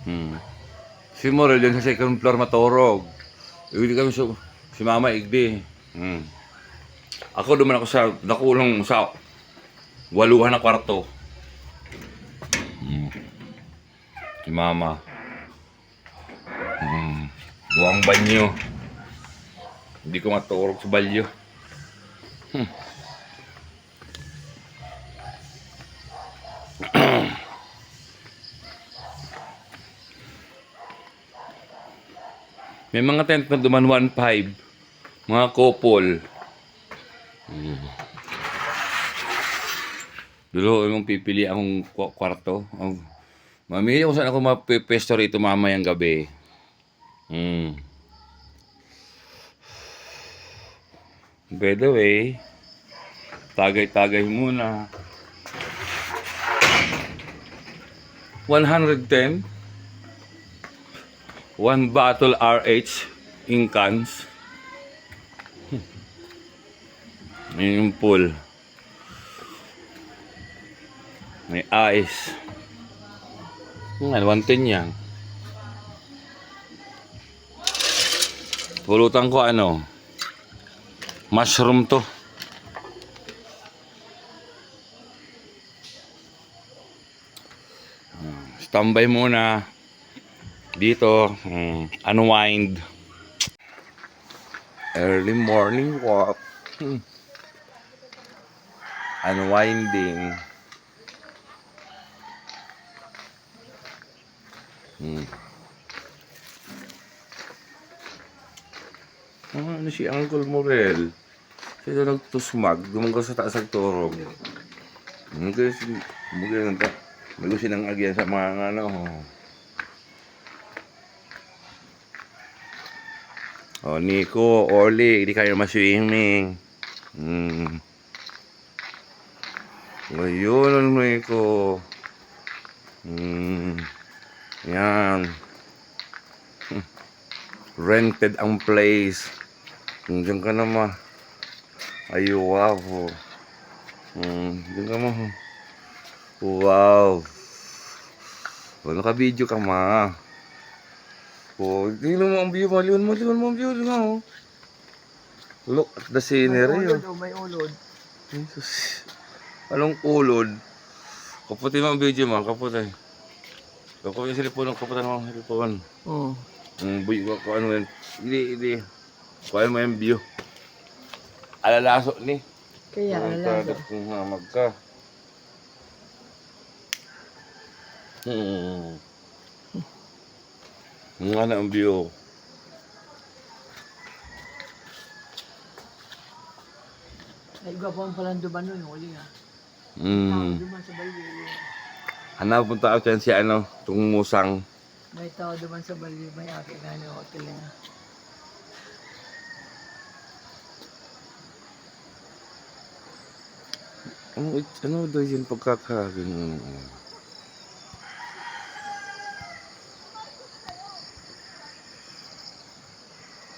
Hmm. Si Morel yun sa second floor maturog. Hindi kami si Mama Igdi. Hmm. Ako duman ako sa nakulong sa waluhan na kwarto. Hmm. Si Mama. Buwang banyo. Hindi ko maturog sa balyo. Hmm. May mga tent na duman 1.5. Mga couple. Dulo, yung pipili akong kwarto. Mamili ko saan ako mapipesto rito mamayang gabi. By the way, tagay-tagay muna. 110. 1 bottle RH in cans. Yung pool. May ice. Nga, 110 yan. Pulutan ko ano? Mushroom to. Standby muna. Dito, unwind. Early morning walk. Unwinding. Ano si Uncle Morel? Siya daw nagtusmag. Dumanggal sa taas ng turog. May sinang agyan sa mga ano. Oh, Nico, Orly, hindi kayo ma-swimming. Ayun, Nico. Yan. Rented ang place. Diyan ka naman. Ay, wow. Diyan ka naman. Wow. Naka-video ka ma. Oh, tingnan mo ang view, maliwan mo ang view na. Look at the scenery. May ulod. Jesus. Anong ulod? Kaputin mo ang video mo, kaputin. Kaputin yung silipon, kaputin mo ang silipon. Oo. Kung ano yan. Hindi. Kuhaan mo yung view. Alalaso ni. Kaya alalaso. Kung hamag ka. Nga na ang view. Ay, gabon palang duman nun, uli nga. Duman sa balyo. Hanap punta ako dyan si ano, itong musang. May tao duman sa balyo, may akin na yung hotel nga. Ano daw yun pagkakagin?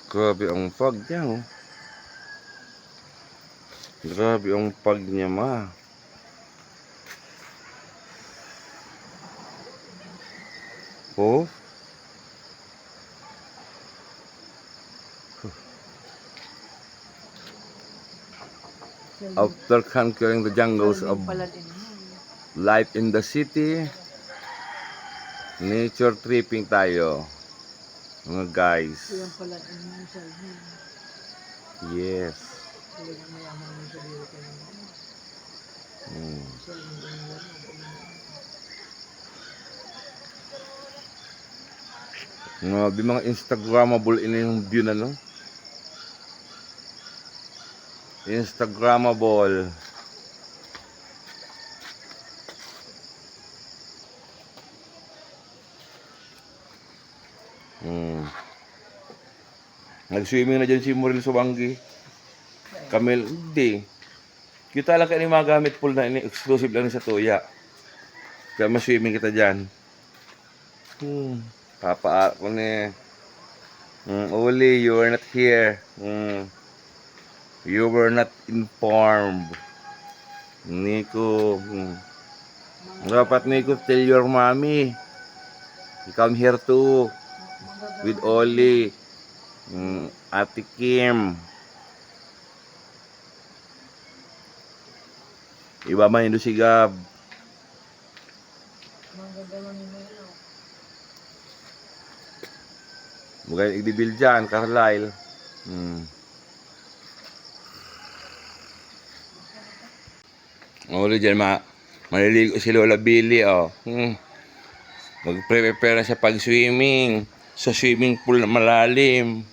Grabe ang pag niya, oh. Grabe ang pag niya, ma. Oh. After conquering the jungles of life in the city, nature tripping tayo, mga guys. Yes. Mga Instagrammable ini yung view na no. Instagrammable. Nag-swimming na dyan si Morel Subangi. Camel, hindi. Kita lang kayo mga gamit pool na ini, exclusive lang sa tuya. Kaya ma-swimming kita dyan. Papa ako ni. Uli, you were not here. You were not informed. Nico. Dapat Nico, tell your mommy. You come here too. With Oli. Ate Kim. Iba man yung si Gab. Magagawa ni Melo. Magaling igdibil dyan, Carlisle. Ulo dyan, maliligo si Lola Billy, oh. Magpre-prepare na siya pag-swimming. Sa swimming pool na malalim.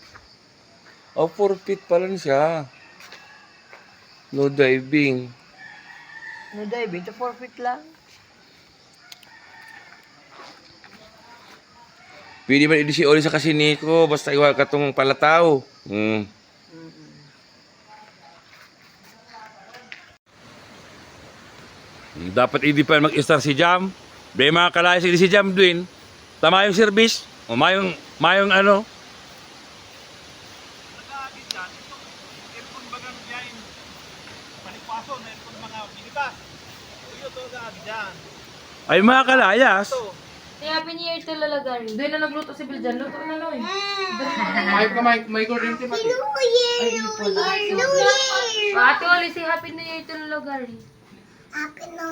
Oh, 4 feet pa lang siya. No diving. No diving, to 4 feet lang. Pwede man idi si Oli sa kasiniko, basta iwag ka tong palataw. Dapat hindi pa mag-star si Jam. Be mga kalaya si Jam Dwin. Tama yung service. O mayong ano. Ay mga kalayas. Kaya happy New Year to Lola Gary. Doon na nagluto si Biljan. Luto na no eh. May kuryente pa. Ay, pala. Ate Oli, say happy New Year to Lola Gary.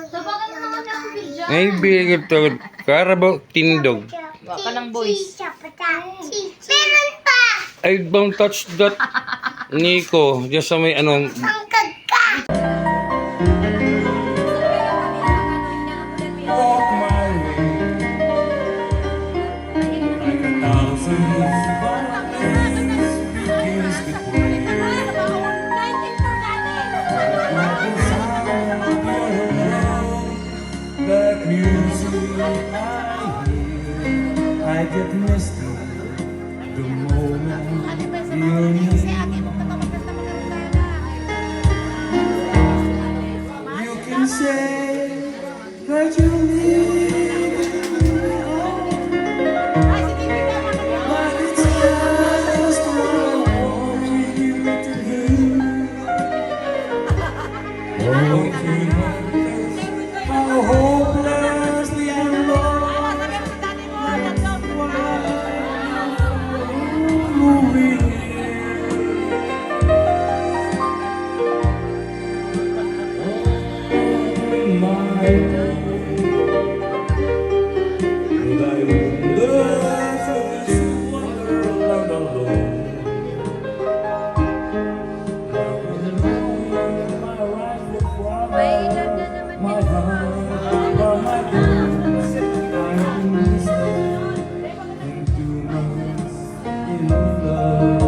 So bakit naman ako bigyan? Ay bigit to. Karabaw tindog. Waka ng boys. Meron pa! I don't touch that. Nico, just sa may ano. Sangkag ka! Walk my way like a thousand violins begins to play. Like the sound of your love, that music I hear, I get misty the moment you're near. You can say that you need me but it's just wrong to give it to him. Oh, how hopelessly I'm lost. Moving on my own. Would I wander through this wonderland alone? Now I'm knowing my rightful crown, my heart, or my bones. I'm listening in 2 months in love.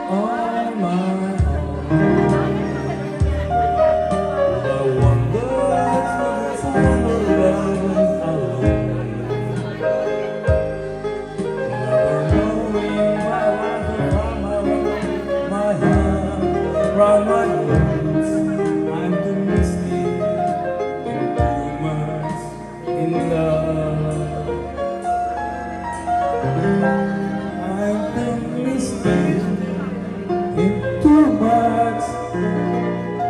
On my own, I wander through this wonderland alone, never knowing my life around my heart, round my bones. I'm the mystic in 2 months in love. I'm the mystic in 2 months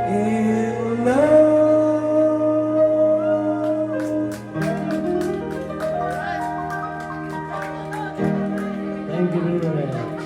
in love. Thank you very much.